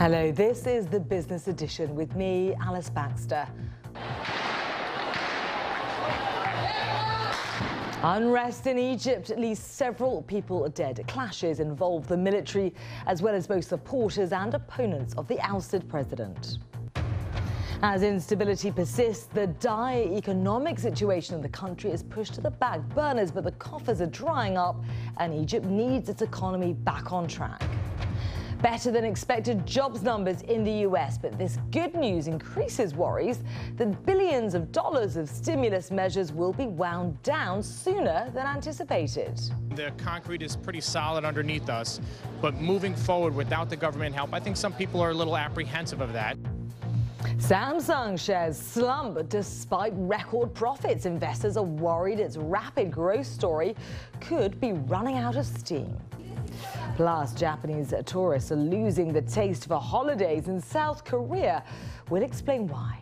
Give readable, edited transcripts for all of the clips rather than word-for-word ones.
Hello, this is the Business Edition with me, Alice Baxter. Unrest in Egypt, at least several people are dead. Clashes involve the military as well as both supporters and opponents of the ousted president. As instability persists, the dire economic situation in the country is pushed to the back burners, but the coffers are drying up and Egypt needs its economy back on track. Better than expected jobs numbers in the US, but this good news increases worries that billions of dollars of stimulus measures will be wound down sooner than anticipated. The concrete is pretty solid underneath us, but moving forward without the government help, I think some people are a little apprehensive of that. Samsung shares slump despite record profits. Investors are worried its rapid growth story could be running out of steam. Plus, Japanese tourists are losing the taste for holidays in South Korea. We'll explain why.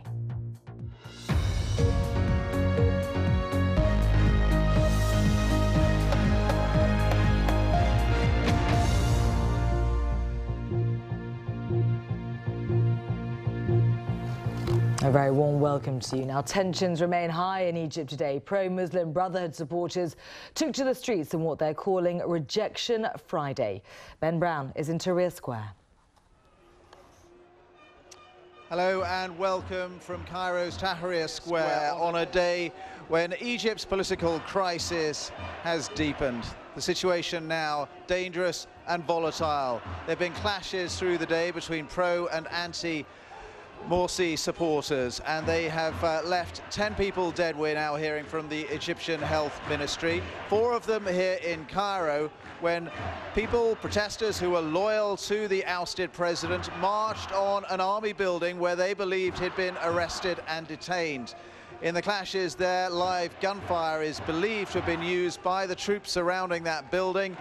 A very warm welcome to you. Now, tensions remain high in Egypt today. Pro-Muslim Brotherhood supporters took to the streets in what they're calling Rejection Friday. Ben Brown is in Tahrir Square. Hello and welcome from Cairo's Tahrir Square on a day when Egypt's political crisis has deepened. The situation now dangerous and volatile. There have been clashes through the day between pro and anti-Morsi supporters, and they have left 10 people dead, we're now hearing from the Egyptian Health Ministry. 4 of them here in Cairo when protesters who were loyal to the ousted president marched on an army building where they believed he'd been arrested and detained. In the clashes there, live gunfire is believed to have been used by the troops surrounding that building,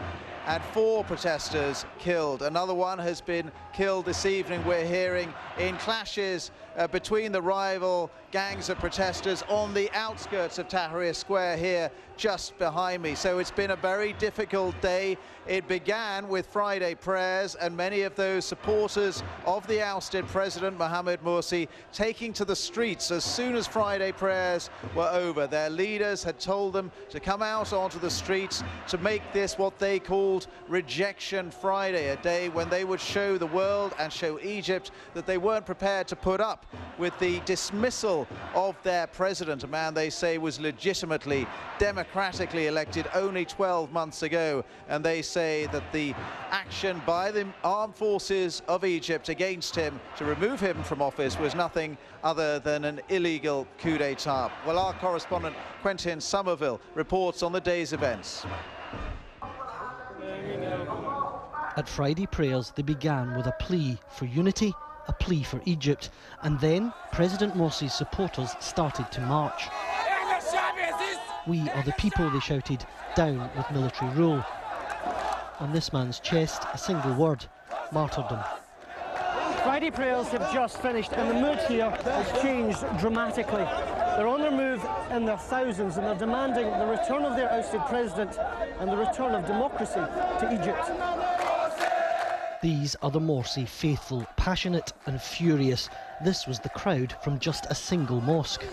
and 4 protesters killed. Another one has been killed this evening, we're hearing, in clashes between the rival gangs of protesters on the outskirts of Tahrir Square here just behind me. So it's been a very difficult day. It began with Friday prayers and many of those supporters of the ousted President Mohamed Morsi taking to the streets as soon as Friday prayers were over. Their leaders had told them to come out onto the streets to make this what they called Rejection Friday, a day when they would show the world and show Egypt that they weren't prepared to put up with the dismissal of their president, a man they say was legitimately, democratically elected only 12 months ago. And they say that the action by the armed forces of Egypt against him to remove him from office was nothing other than an illegal coup d'etat. Well, our correspondent Quentin Somerville reports on the day's events. At Friday prayers, they began with a plea for unity, a plea for Egypt, and then President Morsi's supporters started to march. We are the people, they shouted, down with military rule. On this man's chest, a single word: martyrdom. Friday prayers have just finished and the mood here has changed dramatically. They're on their move in their thousands and they're demanding the return of their ousted president and the return of democracy to Egypt. These are the Morsi faithful, passionate and furious. This was the crowd from just a single mosque.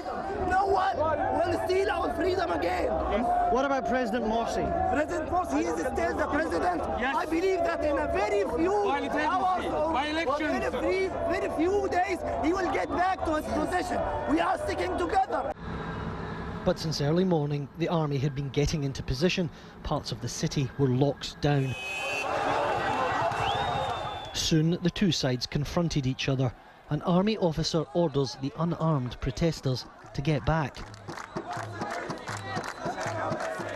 No one will steal our freedom again. What about President Morsi? President Morsi is still the president. Yes. I believe that in a very few hours or very few days he will get back to his position. We are sticking together. But since early morning, the army had been getting into position. Parts of the city were locked down. Soon the two sides confronted each other. An army officer orders the unarmed protesters to get back.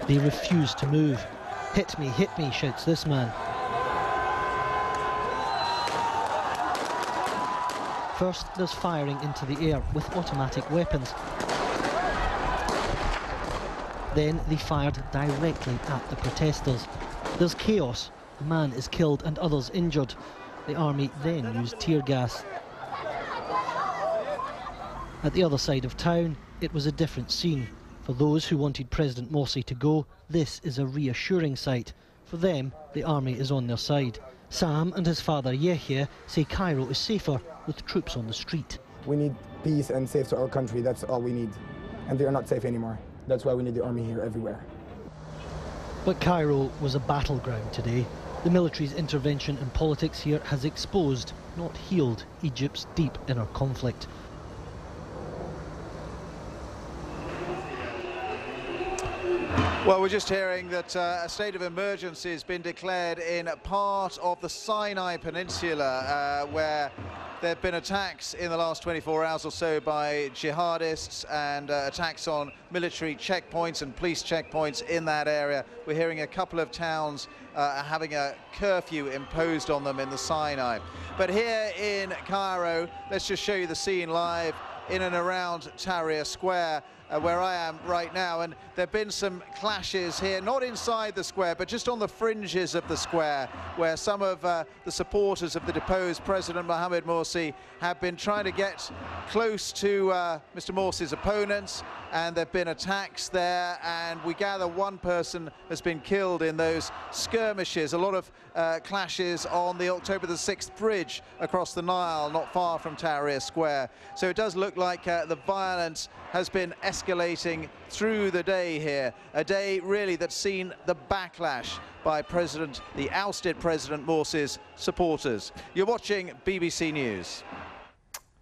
They refuse to move. Hit me, shouts this man. First, there's firing into the air with automatic weapons. Then they fired directly at the protesters. There's chaos. A man is killed and others injured. The army then used tear gas. At the other side of town, it was a different scene. For those who wanted President Morsi to go, this is a reassuring sight. For them, the army is on their side. Sam and his father Yehia say Cairo is safer with troops on the street. We need peace and safe to our country, that's all we need. And they are not safe anymore. That's why we need the army here everywhere. But Cairo was a battleground today. The military's intervention in politics here has exposed, not healed, Egypt's deep inner conflict. Well, we're just hearing that a state of emergency has been declared in part of the Sinai Peninsula, where there have been attacks in the last 24 hours or so by jihadists and attacks on military checkpoints and police checkpoints in that area. We're hearing a couple of towns having a curfew imposed on them in the Sinai. But here in Cairo, let's just show you the scene live in and around Tahrir Square, where I am right now, and there have been some clashes here, not inside the square, but just on the fringes of the square, where some of the supporters of the deposed President Mohamed Morsi have been trying to get close to Mr. Morsi's opponents, and there have been attacks there, and we gather one person has been killed in those skirmishes. A lot of clashes on the October the 6th bridge across the Nile, not far from Tahrir Square. So it does look like the violence has been escalating through the day here, a day really that's seen the backlash by the ousted President Morsi's supporters. You're watching BBC News.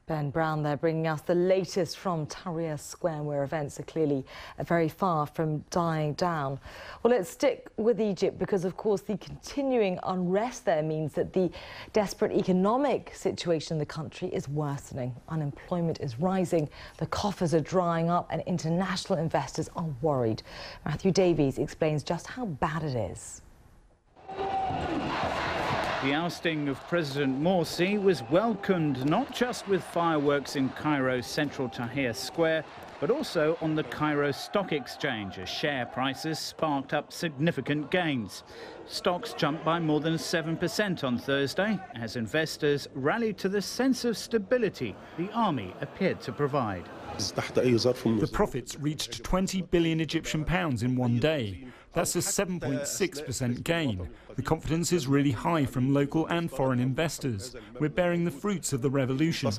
Ben Brown there bringing us the latest from Tahrir Square, where events are clearly very far from dying down. Well, let's stick with Egypt because, of course, the continuing unrest there means that the desperate economic situation in the country is worsening. Unemployment is rising, the coffers are drying up and international investors are worried. Matthew Davies explains just how bad it is. The ousting of President Morsi was welcomed not just with fireworks in Cairo's central Tahrir Square, but also on the Cairo Stock Exchange, as share prices sparked up significant gains. Stocks jumped by more than 7% on Thursday, as investors rallied to the sense of stability the army appeared to provide. The profits reached 20 billion Egyptian pounds in one day. That's a 7.6% gain. The confidence is really high from local and foreign investors. We're bearing the fruits of the revolution.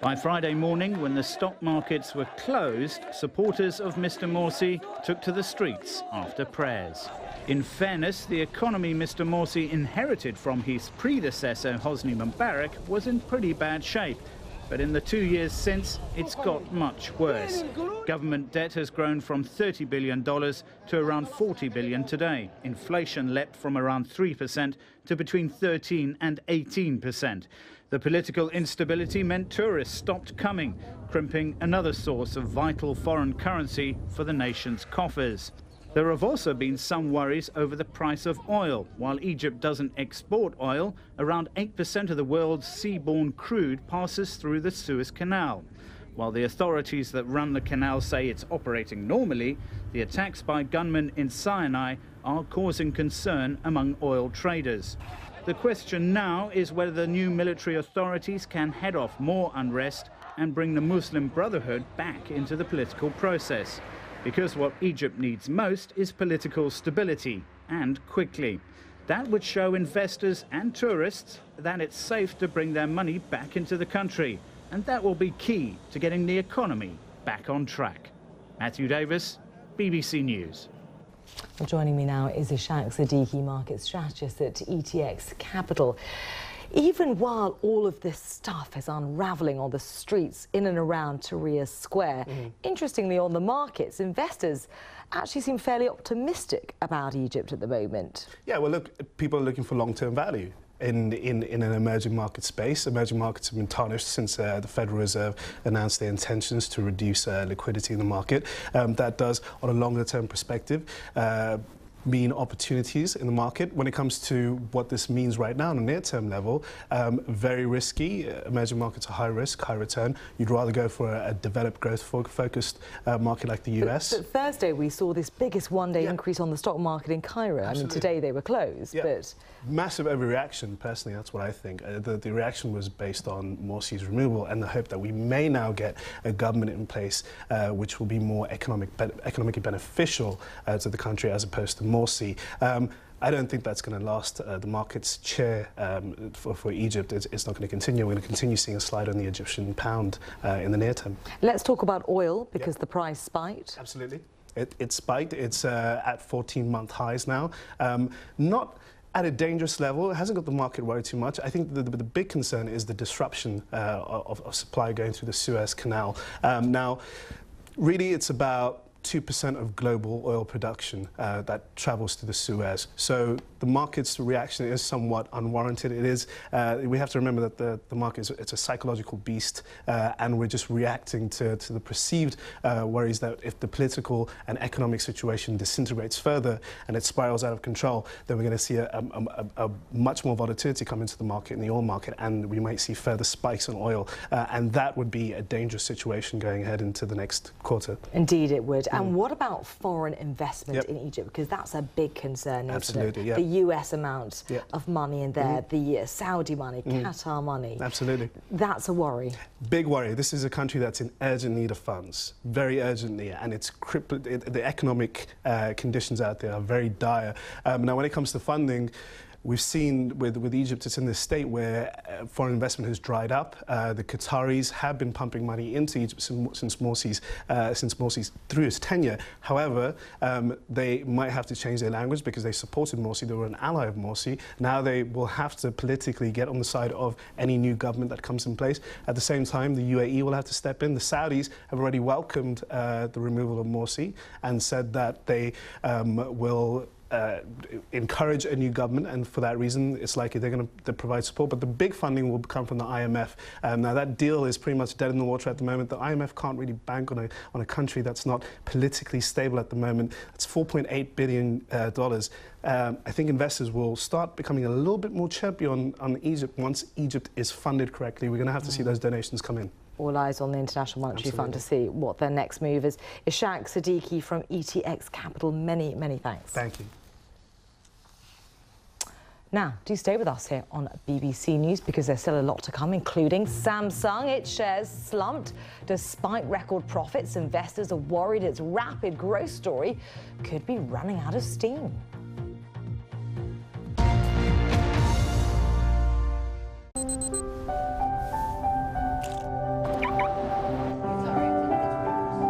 By Friday morning, when the stock markets were closed, supporters of Mr. Morsi took to the streets after prayers. In fairness, the economy Mr. Morsi inherited from his predecessor, Hosni Mubarak, was in pretty bad shape. But in the 2 years since, it's got much worse. Government debt has grown from $30 billion to around $40 billion today. Inflation leapt from around 3% to between 13 and 18%. The political instability meant tourists stopped coming, crimping another source of vital foreign currency for the nation's coffers. There have also been some worries over the price of oil. While Egypt doesn't export oil, around 8% of the world's seaborne crude passes through the Suez Canal. While the authorities that run the canal say it's operating normally, the attacks by gunmen in Sinai are causing concern among oil traders. The question now is whether the new military authorities can head off more unrest and bring the Muslim Brotherhood back into the political process. Because what Egypt needs most is political stability, and quickly. That would show investors and tourists that it's safe to bring their money back into the country, and that will be key to getting the economy back on track. Matthew Davis, BBC News. Well, joining me now is Ishaq Siddiqui, market strategist at ETX Capital. Even while all of this stuff is unravelling on the streets in and around Tahrir Square, interestingly on the markets, investors actually seem fairly optimistic about Egypt at the moment. Yeah, well, look, people are looking for long-term value in an emerging market space. Emerging markets have been tarnished since the Federal Reserve announced their intentions to reduce liquidity in the market. That does, on a longer-term perspective, mean opportunities in the market. When it comes to what this means right now on a near-term level, very risky. Emerging markets are high risk, high return. You'd rather go for a developed growth-focused market like the US. But Thursday we saw this biggest one-day increase on the stock market in Cairo. Absolutely. I mean, today they were closed, but... Massive overreaction, personally, that's what I think. The reaction was based on Morsi's removal and the hope that we may now get a government in place which will be more economically beneficial to the country as opposed to Morsi. I don't think that's going to last. The market's chair for Egypt is not going to continue. We're going to continue seeing a slide on the Egyptian pound in the near term. Let's talk about oil, because the price spiked. Absolutely. It spiked. It's at 14-month highs now. Not at a dangerous level. It hasn't got the market worried too much. I think the big concern is the disruption of supply going through the Suez Canal. Now, really, it's about 2% of global oil production that travels to the Suez. So the market's reaction is somewhat unwarranted. It is. We have to remember that the market it's a psychological beast, and we're just reacting to the perceived worries that if the political and economic situation disintegrates further and it spirals out of control, then we're going to see a much more volatility come into the market, in the oil market, and we might see further spikes in oil, and that would be a dangerous situation going ahead into the next quarter. Indeed, it would. And what about foreign investment in Egypt? Because that's a big concern, Absolutely, isn't it? The US amount of money in there, the Saudi money, Qatar money. Absolutely. That's a worry. Big worry. This is a country that's in urgent need of funds, very urgently, and it's crippled. The economic conditions out there are very dire. Now, when it comes to funding, we've seen with Egypt, it's in this state where foreign investment has dried up. The Qataris have been pumping money into Egypt since Morsi's through his tenure. However, they might have to change their language because they supported Morsi. They were an ally of Morsi. Now they will have to politically get on the side of any new government that comes in place. At the same time, the UAE will have to step in. The Saudis have already welcomed the removal of Morsi and said that they will encourage a new government, and for that reason it's likely they're going to provide support, but the big funding will come from the IMF. Now that deal is pretty much dead in the water at the moment. The IMF can't really bank on a country that's not politically stable at the moment. It's $4.8 billion. I think investors will start becoming a little bit more chirpy on Egypt once Egypt is funded correctly. We're going to have to see those donations come in. All eyes on the International Monetary Fund to see what their next move is. Ishaq Siddiqui from ETX Capital, many, many thanks. Thank you. Now, do stay with us here on BBC News, because there's still a lot to come, including Samsung. Its shares slumped despite record profits. Investors are worried its rapid growth story could be running out of steam.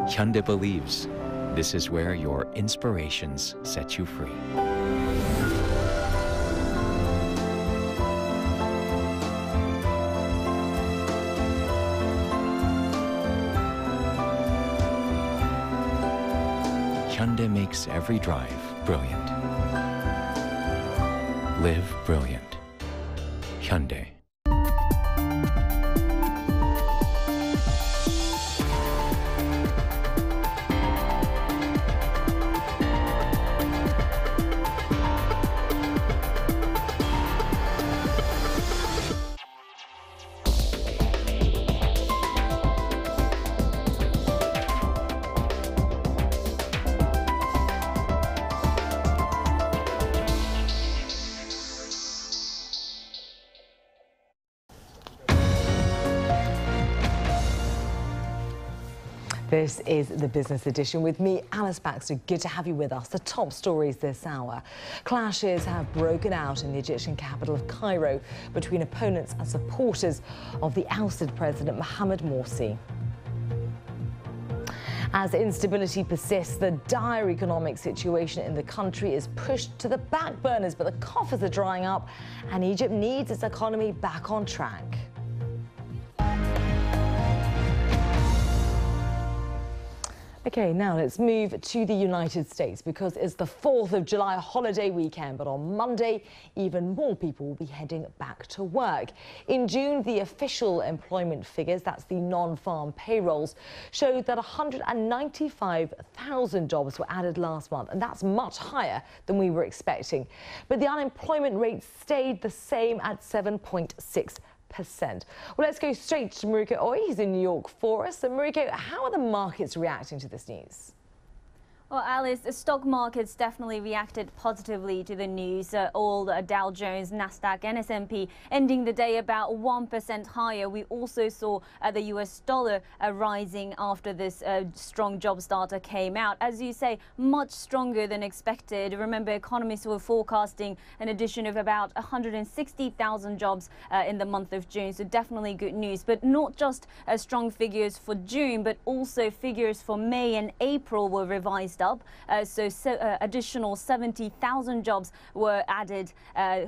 Hyundai believes this is where your inspirations set you free. Hyundai makes every drive brilliant. Live brilliant. Hyundai. This is the Business Edition with me, Alice Baxter. Good to have you with us. The top stories this hour. Clashes have broken out in the Egyptian capital of Cairo between opponents and supporters of the ousted President Mohamed Morsi. As instability persists, the dire economic situation in the country is pushed to the back burners, but the coffers are drying up and Egypt needs its economy back on track. OK, now let's move to the United States, because it's the 4th of July holiday weekend, but on Monday, even more people will be heading back to work. In June, the official employment figures, that's the non-farm payrolls, showed that 195,000 jobs were added last month, and that's much higher than we were expecting. But the unemployment rate stayed the same at 7.6%. Well, let's go straight to Mariko Oy. He's in New York for us. And Mariko, how are the markets reacting to this news? Well, Alice, the stock markets definitely reacted positively to the news. All Dow Jones, Nasdaq and S&P ending the day about 1% higher. We also saw the US dollar rising after this strong jobs data came out. As you say, much stronger than expected. Remember, economists were forecasting an addition of about 160,000 jobs in the month of June. So definitely good news. But not just strong figures for June, but also figures for May and April were revised up. Additional 70,000 jobs were added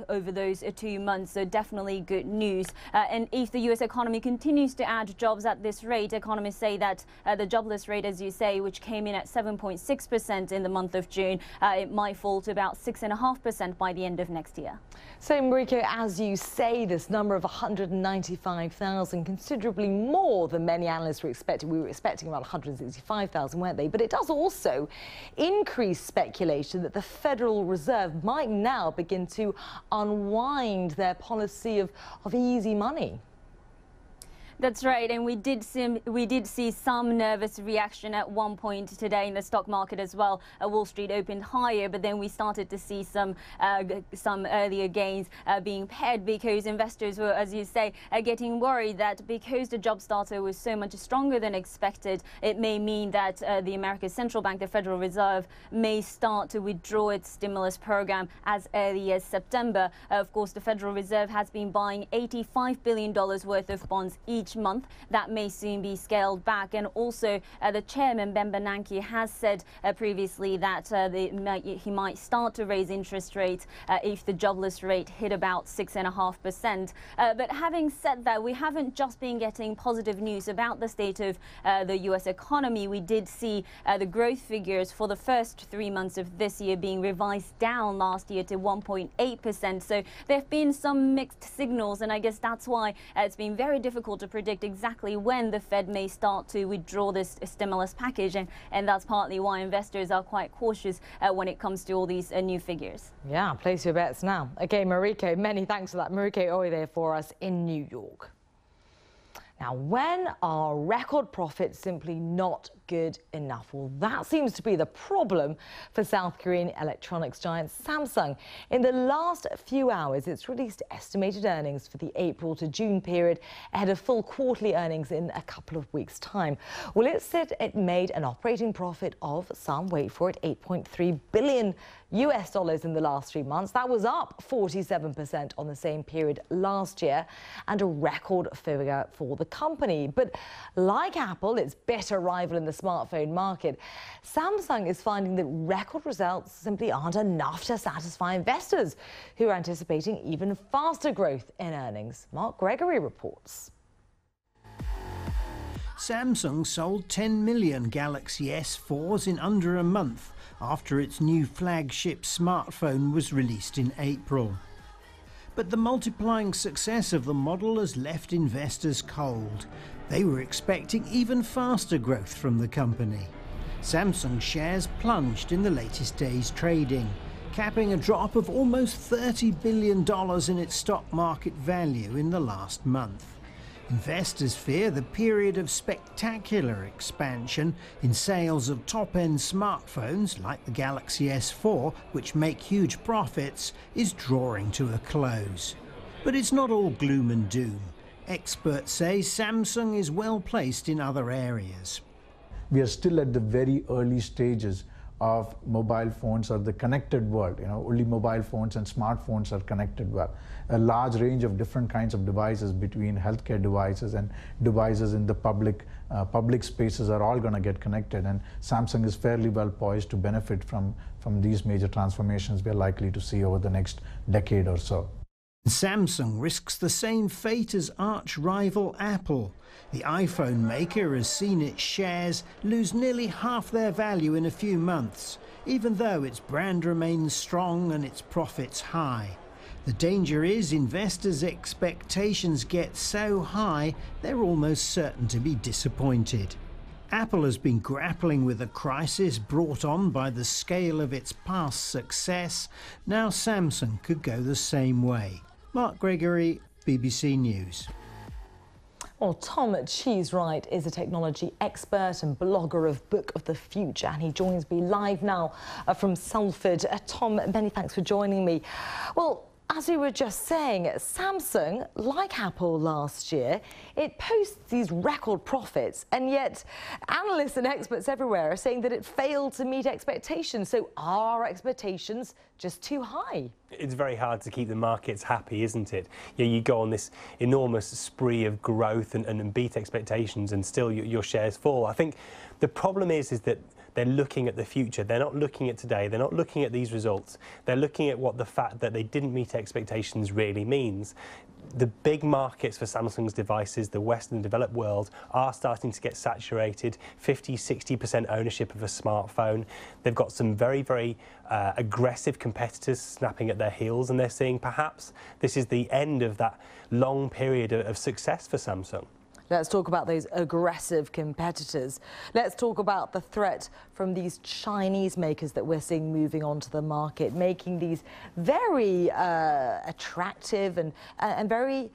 over those 2 months. So definitely good news. And if the US economy continues to add jobs at this rate, economists say that the jobless rate, as you say, which came in at 7.6% in the month of June, it might fall to about 6.5% by the end of next year. So, Mariko, as you say, this number of 195,000, considerably more than many analysts were expecting. We were expecting around 165,000, weren't they? But it does also increase speculation that the Federal Reserve might now begin to unwind their policy of easy money. That's right, and we did see some nervous reaction at one point today in the stock market as well. Wall Street opened higher, but then we started to see some earlier gains being paired because investors were, as you say, getting worried that because the jobs data was so much stronger than expected, it may mean that the American Central Bank, the Federal Reserve, may start to withdraw its stimulus program as early as September. Of course, the Federal Reserve has been buying $85 billion worth of bonds each month. That may soon be scaled back. And also the chairman, Ben Bernanke, has said previously that he might start to raise interest rates if the jobless rate hit about 6.5%. But having said that, we haven't just been getting positive news about the state of the US economy. We did see the growth figures for the first 3 months of this year being revised down last year to 1.8%. So there have been some mixed signals, and I guess that's why it's been very difficult to predict exactly when the Fed may start to withdraw this stimulus package, and that's partly why investors are quite cautious when it comes to all these new figures. Yeah, place your bets now. Okay, Mariko, many thanks for that. Mariko Oye there for us in New York. Now, when are record profits simply not good enough? Well, that seems to be the problem for South Korean electronics giant Samsung. In the last few hours, it's released estimated earnings for the April to June period ahead of full quarterly earnings in a couple of weeks' time. Well, it said it made an operating profit of some, wait for it, $8.3 billion in the last 3 months. That was up 47% on the same period last year and a record figure for the company. But like Apple, its bitter rival in the smartphone market, Samsung is finding that record results simply aren't enough to satisfy investors who are anticipating even faster growth in earnings. Mark Gregory reports. Samsung sold 10 million Galaxy S4s in under a month after its new flagship smartphone was released in April. But the multiplying success of the model has left investors cold. They were expecting even faster growth from the company. Samsung shares plunged in the latest day's trading, capping a drop of almost $30 billion in its stock market value in the last month. Investors fear the period of spectacular expansion in sales of top-end smartphones like the Galaxy S4, which make huge profits, is drawing to a close. But it's not all gloom and doom. Experts say Samsung is well placed in other areas. We are still at the very early stages of mobile phones or the connected world. Only mobile phones and smartphones are connected well. A large range of different kinds of devices between healthcare devices and devices in the public spaces are all going to get connected, and Samsung is fairly well poised to benefit from these major transformations we are likely to see over the next decade or so. Samsung risks the same fate as arch-rival Apple. The iPhone maker has seen its shares lose nearly half their value in a few months, even though its brand remains strong and its profits high. The danger is investors' expectations get so high, they're almost certain to be disappointed. Apple has been grappling with a crisis brought on by the scale of its past success. Now Samsung could go the same way. Mark Gregory, BBC News. Well, Tom Cheesewright is a technology expert and blogger of Book of the Future, and he joins me live now from Salford. Tom, many thanks for joining me. Well, as we were just saying, Samsung, like Apple last year, it posts these record profits, and yet analysts and experts everywhere are saying that it failed to meet expectations. So are our expectations just too high? It's very hard to keep the markets happy, isn't it? You go on this enormous spree of growth and beat expectations, and still your shares fall. I think the problem is that they're looking at the future. They're not looking at today. They're not looking at these results. They're looking at what the fact that they didn't meet expectations really means. The big markets for Samsung's devices, the Western developed world, are starting to get saturated. 50–60% ownership of a smartphone. They've got some very, very aggressive competitors snapping at their heels, and they're seeing perhaps this is the end of that long period of success for Samsung. Let's talk about those aggressive competitors. Let's talk about the threat from these Chinese makers that we're seeing moving onto the market, making these very attractive and very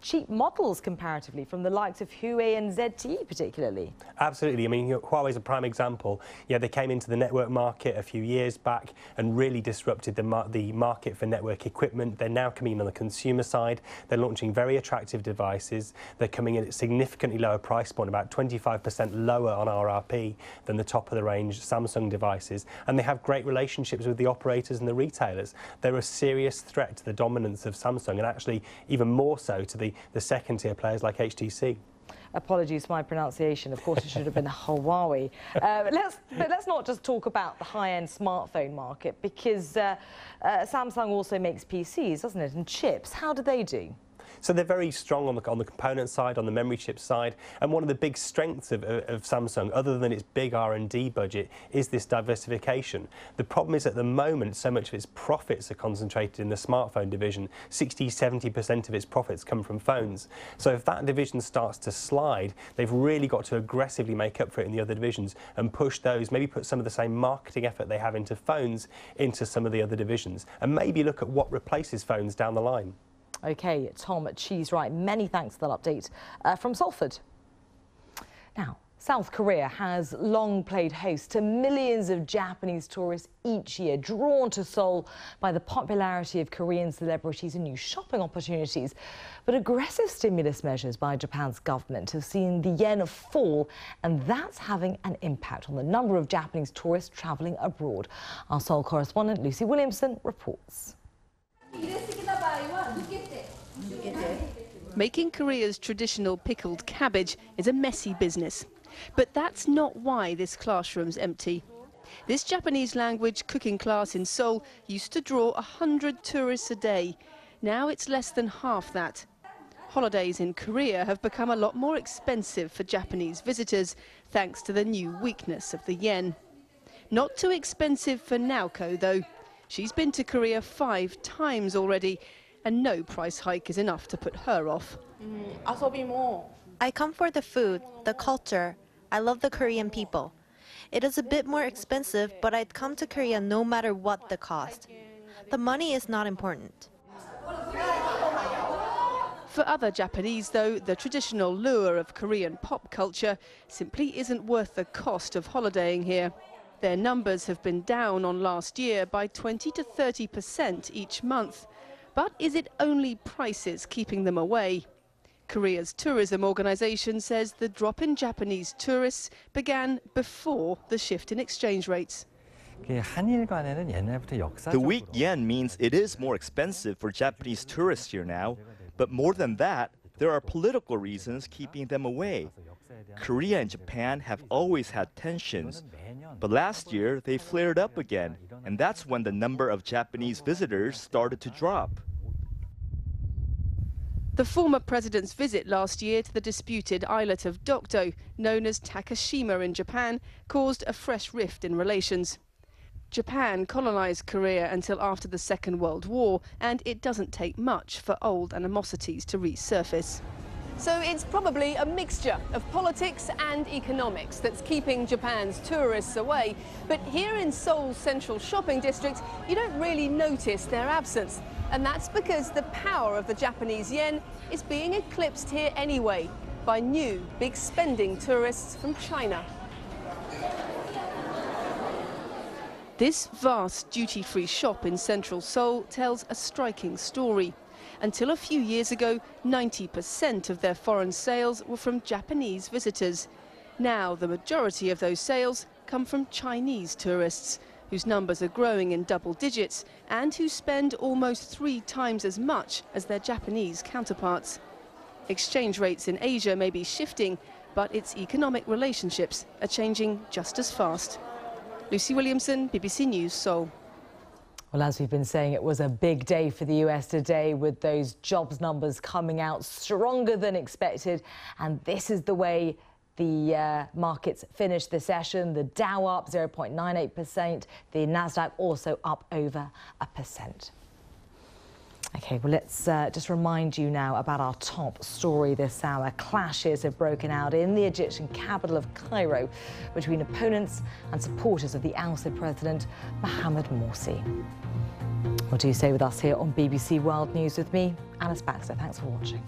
cheap models comparatively, from the likes of Huawei and ZTE particularly. Absolutely. I mean, Huawei's a prime example. Yeah, they came into the network market a few years back and really disrupted the market for network equipment. They're now coming in on the consumer side. They're launching very attractive devices. They're coming in at significantly lower price point, about 25% lower on RRP than the top of the range Samsung devices, and they have great relationships with the operators and the retailers. They're a serious threat to the dominance of Samsung, and actually even more so to the second tier players like HTC. Apologies for my pronunciation. Of course, it should have been Huawei. But let's not just talk about the high-end smartphone market, because Samsung also makes PCs, doesn't it, and chips. How do they do? So they're very strong on the component side, on the memory chip side, and one of the big strengths of Samsung, other than its big R&D budget, is this diversification. The problem is at the moment so much of its profits are concentrated in the smartphone division. 60–70% of its profits come from phones. So if that division starts to slide, they've really got to aggressively make up for it in the other divisions and push those, maybe put some of the same marketing effort they have into phones into some of the other divisions, and maybe look at what replaces phones down the line. OK, Tom Cheesewright, many thanks for that update from Salford. Now, South Korea has long played host to millions of Japanese tourists each year, drawn to Seoul by the popularity of Korean celebrities and new shopping opportunities. But aggressive stimulus measures by Japan's government have seen the yen fall, and that's having an impact on the number of Japanese tourists travelling abroad. Our Seoul correspondent Lucy Williamson reports. Making Korea's traditional pickled cabbage is a messy business. But that's not why this classroom's empty. This Japanese language cooking class in Seoul used to draw 100 tourists a day. Now it's less than half that. Holidays in Korea have become a lot more expensive for Japanese visitors, thanks to the new weakness of the yen. Not too expensive for Naoko, though. She's been to Korea 5 times already, and no price hike is enough to put her off. I come for the food, the culture. I love the Korean people. It is a bit more expensive, but I'd come to Korea no matter what the cost. The money is not important. For other Japanese, though, the traditional lure of Korean pop culture simply isn't worth the cost of holidaying here. Their numbers have been down on last year by 20 to 30% each month. But is it only prices keeping them away? Korea's tourism organization says the drop in Japanese tourists began before the shift in exchange rates. The weak yen means it is more expensive for Japanese tourists here now. But more than that, there are political reasons keeping them away. Korea and Japan have always had tensions. But last year, they flared up again, and that's when the number of Japanese visitors started to drop. The former president's visit last year to the disputed islet of Dokdo, known as Takashima in Japan, caused a fresh rift in relations. Japan colonized Korea until after the Second World War, and it doesn't take much for old animosities to resurface. So it's probably a mixture of politics and economics that's keeping Japan's tourists away. But here in Seoul's central shopping district, you don't really notice their absence. And that's because the power of the Japanese yen is being eclipsed here anyway. by new, big-spending tourists from China. This vast duty-free shop in central Seoul tells a striking story. Until a few years ago, 90% of their foreign sales were from Japanese visitors. Now, the majority of those sales come from Chinese tourists, whose numbers are growing in double digits and who spend almost 3 times as much as their Japanese counterparts. Exchange rates in Asia may be shifting, but its economic relationships are changing just as fast. Lucy Williamson, BBC News, Seoul. Well, as we've been saying, it was a big day for the US today, with those jobs numbers coming out stronger than expected. And this is the way the markets finished the session. The Dow up 0.98%, the Nasdaq also up over 1%. OK, well, let's just remind you now about our top story this hour. Clashes have broken out in the Egyptian capital of Cairo between opponents and supporters of the ousted president, Mohamed Morsi. Well, do stay with us here on BBC World News with me, Alice Baxter. Thanks for watching.